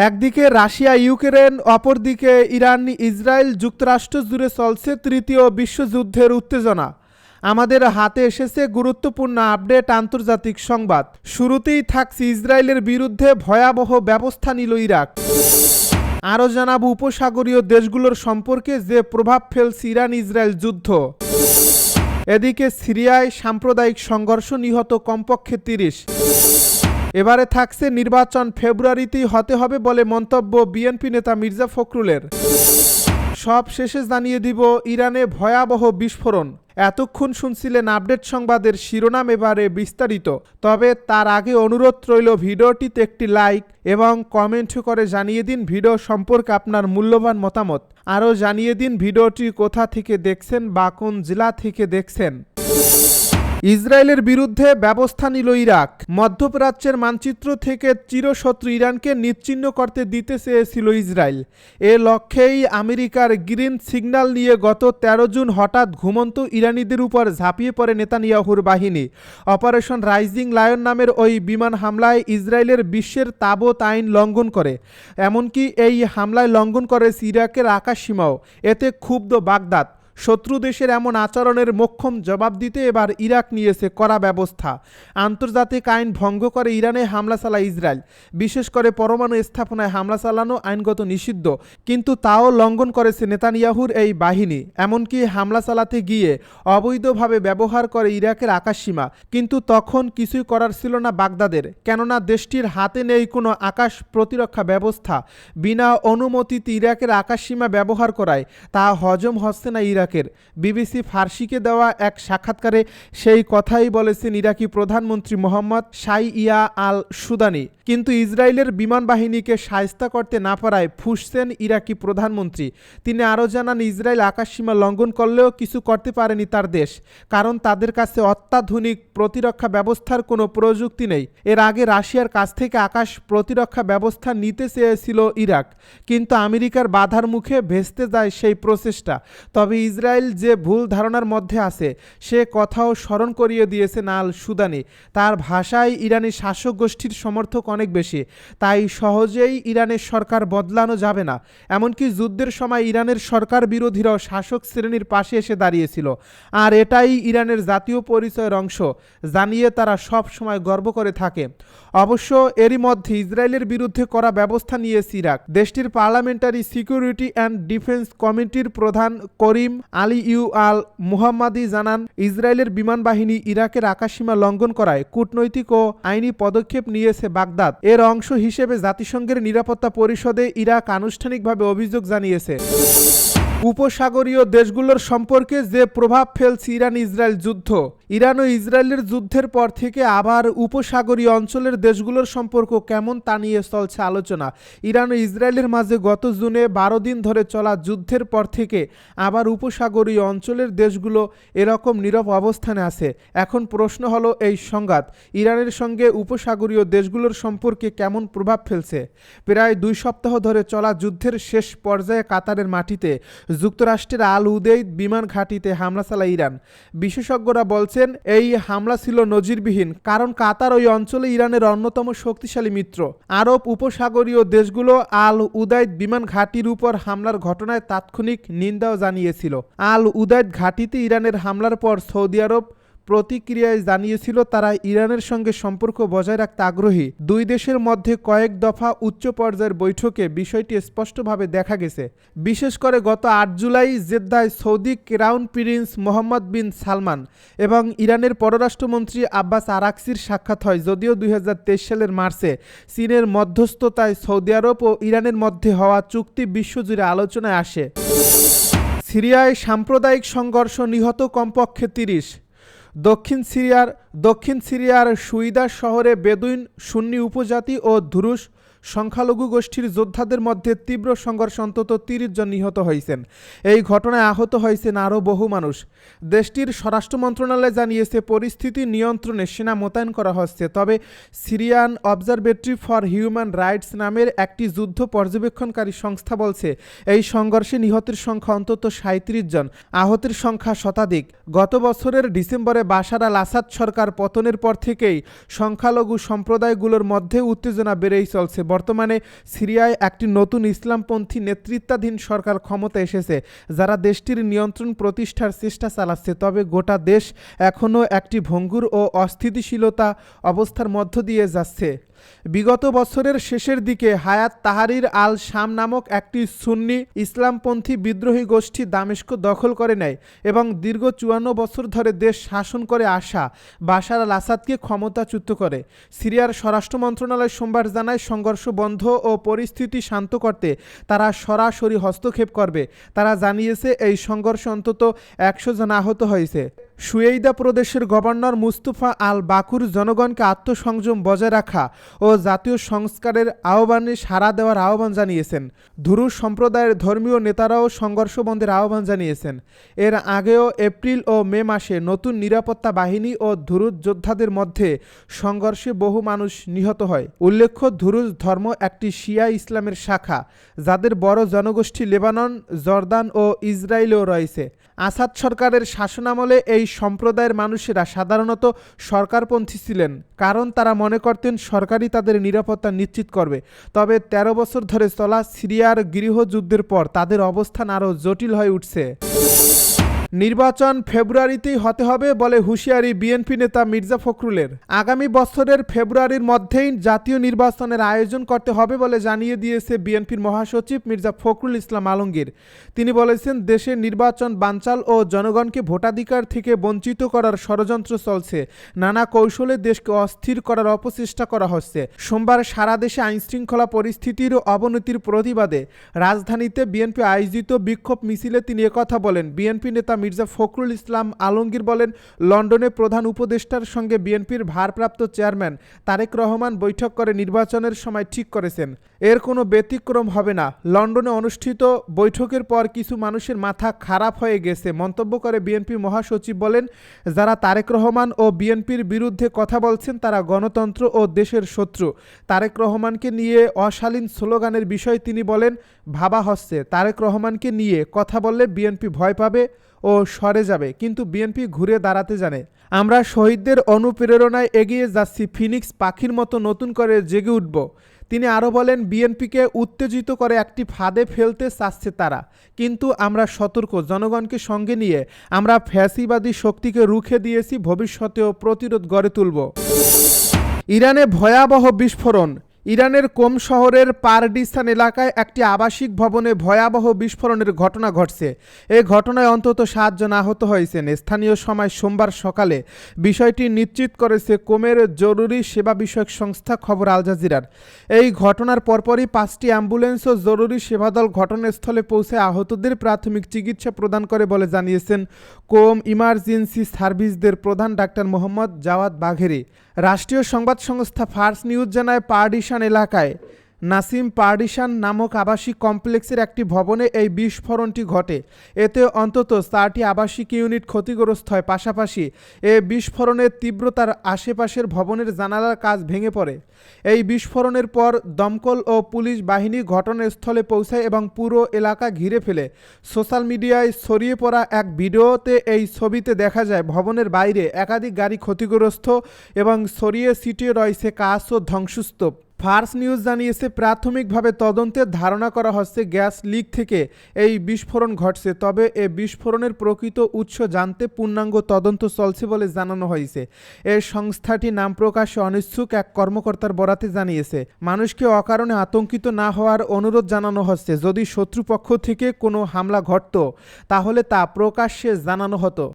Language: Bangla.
একদিকে রাশিয়া ইউক্রেন, অপরদিকে ইরান ইসরায়েল যুক্তরাষ্ট্র জুড়ে চলছে তৃতীয় বিশ্বযুদ্ধের উত্তেজনা। আমাদের হাতে এসেছে গুরুত্বপূর্ণ আপডেট আন্তর্জাতিক সংবাদ। শুরুতেই থাকছে ইসরায়েলের বিরুদ্ধে ভয়াবহ ব্যবস্থা নিল ইরাক। আরও জানাবো উপসাগরীয় দেশগুলোর সম্পর্কে যে প্রভাব ফেলছে ইরান ইসরায়েল যুদ্ধ। এদিকে সিরিয়ায় সাম্প্রদায়িক সংঘর্ষ, নিহত কমপক্ষে ৩০। এবারে থাকছে নির্বাচন ফেব্রুয়ারিতেই হতে হবে বলে মন্তব্য বিএনপি নেতা মির্জা ফখরুলের। সব শেষে জানিয়ে দিব ইরানে ভয়াবহ বিস্ফোরণ। এতক্ষণ শুনছিলেন আপডেট সংবাদের শিরোনাম, এবারে বিস্তারিত। তবে তার আগে অনুরোধ রইল ভিডিওটিতে একটি লাইক এবং কমেন্ট করে জানিয়ে দিন ভিডিও সম্পর্কে আপনার মূল্যবান মতামত। আরও জানিয়ে দিন ভিডিওটি কোথা থেকে দেখছেন বা কোন জেলা থেকে দেখছেন। ইসরায়েলের বিরুদ্ধে ব্যবস্থা নিল ইরাক। মধ্যপ্রাচ্যের মানচিত্র থেকে চিরশত্রু ইরানকে নিশ্চিহ্ন করতে দিতে চেয়েছিল ইসরায়েল। এ লক্ষ্যেই আমেরিকার গ্রিন সিগন্যাল নিয়ে গত ১৩ জুন হঠাৎ ঘুমন্ত ইরানিদের উপর ঝাঁপিয়ে পড়ে নেতানিয়াহুর বাহিনী। অপারেশন রাইজিং লায়ন নামের ওই বিমান হামলায় ইসরায়েলের বিশ্বের তাবৎ আইন লঙ্ঘন করে। এমনকি এই হামলায় লঙ্ঘন করেছে ইরাকের আকাশসীমাও। এতে ক্ষুব্ধ বাগদাদ। শত্রু দেশের এমন আচরণের মোক্ষম জবাব দিতে এবার ইরাক নিয়েছে কড়া ব্যবস্থা। আন্তর্জাতিক আইন ভঙ্গ করে ইরানে হামলা চালায় ইসরায়েল। বিশেষ করে পরমাণু স্থাপনায় হামলা চালানো আইনগত নিষিদ্ধ, কিন্তু তাও লঙ্ঘন করেছে নেতানিয়াহুর এই বাহিনী। এমনকি হামলা চালাতে গিয়ে অবৈধভাবে ব্যবহার করে ইরাকের আকাশসীমা। কিন্তু তখন কিছুই করার ছিল না বাগদাদের, কেননা দেশটির হাতে নেই কোনো আকাশ প্রতিরক্ষা ব্যবস্থা। বিনা অনুমতিতে ইরাকের আকাশসীমা ব্যবহার করায় তা হজম হচ্ছে না ইরাক। বিবিসি ফার্সিকে দেওয়া এক সাক্ষাৎকারে সেই কথাই বলেছেন ইরাকি প্রধানমন্ত্রী মোহাম্মদ শাইয়া আল সুদানি। কিন্তু ইসরায়েলের বিমান বাহিনীকে শায়েস্তা করতে না পারায় ফুঁসছেন ইরাকি প্রধানমন্ত্রী। তিনি আরও জানান, ইসরায়েল আকাশসীমা লঙ্ঘন করলেও কিছু করতে পারেনি তার দেশ, কারণ তাদের কাছে অত্যাধুনিক প্রতিরক্ষা ব্যবস্থার কোনো প্রযুক্তি নেই। এর আগে রাশিয়ার কাছ থেকে আকাশ প্রতিরক্ষা ব্যবস্থা নিতে চেয়েছিল ইরাক, কিন্তু আমেরিকার বাধার মুখে ভেস্তে যায় সেই প্রচেষ্টা। তবে ইসরায়েল যে ভুল ধারণার মধ্যে আছে সে কথাও স্মরণ করিয়ে দিয়েছেন আল সুদানি। তার ভাষায় ইরানি শাসক গোষ্ঠীর সমর্থক অনেক বেশি, তাই সহজেই ইরানের সরকার বদলানো যাবে না। এমনকি যুদ্ধের সময় ইরানের সরকার বিরোধীরাও শাসক শ্রেণীর পাশে এসে দাঁড়িয়েছিল, আর এটাই ইরানের জাতীয় পরিচয়ের অংশ, জানিয়ে তারা সব সময় গর্ব করে থাকে। অবশ্য এরই মধ্যে ইসরায়েলের বিরুদ্ধে করা ব্যবস্থা নিয়েছে ইরাক। দেশটির পার্লামেন্টারি সিকিউরিটি অ্যান্ড ডিফেন্স কমিটির প্রধান করিম আলী ইউ আল মুহাম্মাদি জানান, ইসরায়েলের বিমান বাহিনী ইরাকের আকাশসীমা লঙ্ঘন করায় কূটনৈতিক ও আইনি পদক্ষেপ নিয়েছে বাগদাদ। এর অংশ হিসেবে জাতিসংঘের নিরাপত্তা পরিষদে ইরাক আনুষ্ঠানিকভাবে অভিযোগ জানিয়েছে। উপসাগরীয় দেশগুলোর সম্পর্কে যে প্রভাব ফেলছে ইরান ইসরায়েল যুদ্ধ। ইরান ও ইসরায়েলের যুদ্ধের পর থেকে আবার উপসাগরীয় অঞ্চলের দেশগুলোর সম্পর্ক কেমন তা নিয়ে চলছে আলোচনা। ইরান ও ইসরায়েলের মাঝে গত জুনে 12 দিন ধরে চলা যুদ্ধের পর থেকে আবার উপসাগরীয় অঞ্চলের দেশগুলো এরকম নীরব অবস্থানে আছে। এখন প্রশ্ন হলো, এই সংঘাত ইরানের সঙ্গে উপসাগরীয় দেশগুলোর সম্পর্কে কেমন প্রভাব ফেলছে। প্রায় 2 সপ্তাহ ধরে চলা যুদ্ধের শেষ পর্যায়ে কাতারের মাটিতে যুক্তরাষ্ট্রের আল উদেইদ বিমান ঘাঁটিতে হামলা চালায় ইরান। বিশেষজ্ঞরা বলছেন এই হামলা ছিল নজিরবিহীন, কারণ কাতার ওই অঞ্চলে ইরানের অন্যতম শক্তিশালী মিত্র। আরব উপসাগরীয় দেশগুলো আল উদেইদ বিমান ঘাঁটির উপর হামলার ঘটনায় তাৎক্ষণিক নিন্দাও জানিয়েছিল। আল উদেইদ ঘাঁটিতে ইরানের হামলার পর সৌদি আরব প্রতিক্রিয়ায় জানিয়েছিল তারা ইরানের সঙ্গে সম্পর্ক বজায় রাখতে আগ্রহী। দুই দেশের মধ্যে কয়েক দফা উচ্চ পর্যায়ের বৈঠকে বিষয়টি স্পষ্টভাবে দেখা গেছে। বিশেষ করে গত 8 জুলাই জেদ্দায় Saudi crown prince Mohammed bin Salman এবং ইরানের পররাষ্ট্রমন্ত্রী আব্বাস আরাকচির সাক্ষাৎ হয়। যদিও 2023 সালের মার্চে চীনের মধ্যস্থতায় সৌদি আরব ও ইরানের মধ্যে হওয়া চুক্তি বিশ্বজুড়ে আলোচনায় আসে। সিরিয়ায় সাম্প্রদায়িক সংঘর্ষ, নিহত কমপক্ষে 30। দক্ষিণ সিরিয়ার সুইদা শহরে বেদুইন, সুন্নি উপজাতি ও ধুরুস সংখ্যালঘু গোষ্ঠীর যোদ্ধাদের মধ্যে তীব্র সংঘর্ষ, অন্তত 30 জন নিহত হয়েছেন। এই ঘটনায় আহত হয়েছেন আরও বহু মানুষ। দেশটির স্বরাষ্ট্র মন্ত্রণালয় জানিয়েছে পরিস্থিতি নিয়ন্ত্রণে সেনা মোতায়েন করা হচ্ছে। তবে Syrian observatory for human rights নামের একটি যুদ্ধ পর্যবেক্ষণকারী সংস্থা বলছে এই সংঘর্ষে নিহতের সংখ্যা অন্তত 37 জন, আহতের সংখ্যা শতাধিক। গত বছরের ডিসেম্বরে বাশার আল আসাদ সরকার সরকার পতনের পর থেকেই সংখ্যালঘু সম্প্রদায়গুলোর মধ্যে উত্তেজনা বেড়েই চলছে। বর্তমানে সিরিয়ায় একটি নতুন ইসলামপন্থী নেতৃত্বাধীন সরকার ক্ষমতা এসেছে, যারা দেশটির নিয়ন্ত্রণ প্রতিষ্ঠার চেষ্টা চালাচ্ছে। তবে গোটা দেশ এখনও একটি ভঙ্গুর ও অস্থিতিশীলতা অবস্থার মধ্য দিয়ে যাচ্ছে। বিগত বছরের শেষের দিকে হায়াত তাহারির আল শাম নামক একটি সুন্নি ইসলামপন্থী বিদ্রোহী গোষ্ঠী দামেস্ক দখল করে নেয় এবং দীর্ঘ 54 বছর ধরে দেশ শাসন করে আসা বাশার আল আসাদকে ক্ষমতাচ্যুত করে। সিরিয়ার স্বরাষ্ট্র মন্ত্রণালয় সোমবার জানায়, সংঘর্ষ বন্ধ ও পরিস্থিতি শান্ত করতে তারা সরাসরি হস্তক্ষেপ করবে। তারা জানিয়েছে, এই সংঘর্ষে অন্তত 100 জন আহত হয়েছে। সুয়েইদা প্রদেশের গভর্নর মুস্তফা আল বাকুর জনগণকে আত্মসংযম বজায় রাখা ও জাতীয় সংস্কারের আহ্বানে সাড়া দেওয়ার আহ্বান জানিয়েছেন। ধুরুজ সম্প্রদায়ের ধর্মীয় নেতারাও সংঘর্ষ বন্ধের আহ্বান জানিয়েছেন। এর আগেও এপ্রিল ও মে মাসে নতুন নিরাপত্তা বাহিনী ও ধুরুজ যোদ্ধাদের মধ্যে সংঘর্ষে বহু মানুষ নিহত হয়। উল্লেখ্য, ধুরুজ ধর্ম একটি শিয়া ইসলামের শাখা, যাদের বড় জনগোষ্ঠী লেবানন, জর্দান ও ইসরায়েলেও রয়েছে। আসাদ সরকারের শাসনামলে এই সম্প্রদায়ের মানুষেরা সাধারণত সরকারপন্থী ছিলেন, কারণ তারা মনে করতেন সরকারই তাদের নিরাপত্তা নিশ্চিত করবে। তবে 13 বছর ধরে চলা সিরিয়ার গৃহযুদ্ধের পর তাদের অবস্থান আরও জটিল হয়ে উঠছে। নির্বাচন ফেব্রুয়ারিতেই হতে হবে বলে হুঁশিয়ারি বিএনপি নেতা মির্জা ফখরুলের। আগামী বছরের ফেব্রুয়ারির মধ্যেই জাতীয় নির্বাচনের আয়োজন করতে হবে বলে জানিয়ে দিয়েছে বিএনপির মহাসচিব মির্জা ফখরুল ইসলাম আলমগীর। তিনি বলেছেন, দেশে নির্বাচন বানচাল ও জনগণকে ভোটাধিকার থেকে বঞ্চিত করার ষড়যন্ত্র চলছে। নানা কৌশলে দেশকে অস্থির করার অপচেষ্টা করা হচ্ছে। সোমবার সারা দেশে আইনশৃঙ্খলা পরিস্থিতির অবনতির প্রতিবাদে রাজধানীতে বিএনপি আয়োজিত বিক্ষোভ মিছিলে তিনি একথা বলেন। বিএনপি নেতা মির্জা ফখরুল ইসলাম আলমগীর বলেন, লন্ডনে প্রধান উপদেষ্টার সঙ্গে বিএনপির ভারপ্রাপ্ত চেয়ারম্যান তারেক রহমান বৈঠক করে নির্বাচনের সময় ঠিক করেছেন। এর কোনো ব্যতিক্রম হবে না। লন্ডনে অনুষ্ঠিত বৈঠকের পর কিছু মানুষের মাথা খারাপ হয়ে গেছে মন্তব্য করে বিএনপি মহাসচিব বলেন, যারা তারেক রহমান ও বিএনপির বিরুদ্ধে কথা বলছেন তারা গণতন্ত্র ও দেশের শত্রু। তারেক রহমানকে নিয়ে অশালীন স্লোগানের বিষয়ে তিনি বলেন, ভাবা হচ্ছে তারেক রহমানকে নিয়ে কথা বললে বিএনপি ভয় পাবে ও সরে যাবে, কিন্তু বিএনপি ঘুরে দাঁড়াতে জানে। আমরা শহীদদের অনুপ্রেরণায় এগিয়ে যাচ্ছি, ফিনিক্স পাখির মতো নতুন করে জেগে উঠব। তিনি আরও বলেন, বিএনপিকে উত্তেজিত করে একটি ফাঁদে ফেলতে চাচ্ছে তারা, কিন্তু আমরা সতর্ক। জনগণকে সঙ্গে নিয়ে আমরা ফ্যাসিবাদী শক্তিকে রুখে দিয়েছি, ভবিষ্যতেও প্রতিরোধ গড়ে তুলব। ইরানে ভয়াবহ বিস্ফোরণ। ইরানের কোম শহরের পারডিসান এলাকায় একটি আবাসিক ভবনে ভয়াবহ বিস্ফোরণের ঘটনা ঘটছে। এই ঘটনায় অন্তত 7 জন আহত হয়েছেন। স্থানীয় সময় সোমবার সকালে বিষয়টি নিশ্চিত করেছে কোমের জরুরি সেবা বিষয়ক সংস্থা খবর আল জাজিরার। এই ঘটনার পরপরই 5টি অ্যাম্বুলেন্স ও জরুরি সেবা দল ঘটনাস্থলে পৌঁছে আহতদের প্রাথমিক চিকিৎসা প্রদান করে বলে জানিয়েছেন কোম ইমার্জেন্সি সার্ভিসদের প্রধান ডাক্তার মোহাম্মদ জাওয়াদ বাঘেরি। রাষ্ট্রীয় সংবাদ সংস্থা ফার্স নিউজ জানায়, পারডিসান এলাকায় নাসিম পারডিসান নামক আবাসিক কমপ্লেক্সের একটি ভবনে এই বিস্ফোরণটি ঘটে। এতে অন্তত 4টি আবাসিক ইউনিট ক্ষতিগ্রস্ত হয়। পাশাপাশি এই বিস্ফোরণের তীব্রতার আশেপাশের ভবনের জানালার কাচ ভেঙে পড়ে। এই বিস্ফোরণের পর দমকল ও পুলিশ বাহিনী ঘটনাস্থলে পৌঁছায় এবং পুরো এলাকা ঘিরে ফেলে। সোশ্যাল মিডিয়ায় ছড়িয়ে পড়া এক ভিডিওতে এই ছবিতে দেখা যায় ভবনের বাইরে একাধিক গাড়ি ক্ষতিগ্রস্ত এবং ছড়িয়ে ছিটিয়ে রয়েছে কাচ ও ধ্বংসস্তূপ। ফার্স নিউজ জানিয়েছে, প্রাথমিকভাবে তদন্তে ধারণা করা হচ্ছে গ্যাস লিক থেকে এই বিস্ফোরণ ঘটছে। তবে এই বিস্ফোরণের প্রকৃত উৎস জানতে পূর্ণাঙ্গ তদন্ত চলছে বলে জানানো হয়েছে। এই সংস্থাটি নাম প্রকাশে অনিচ্ছুক এক কর্মকর্তার বরাতে জানিয়েছে, মানুষকে অকারণে আতঙ্কিত না হওয়ার অনুরোধ জানানো হচ্ছে। যদি শত্রুপক্ষ থেকে কোনো হামলা ঘটত তাহলে তা প্রকাশ্যে জানানো হতো।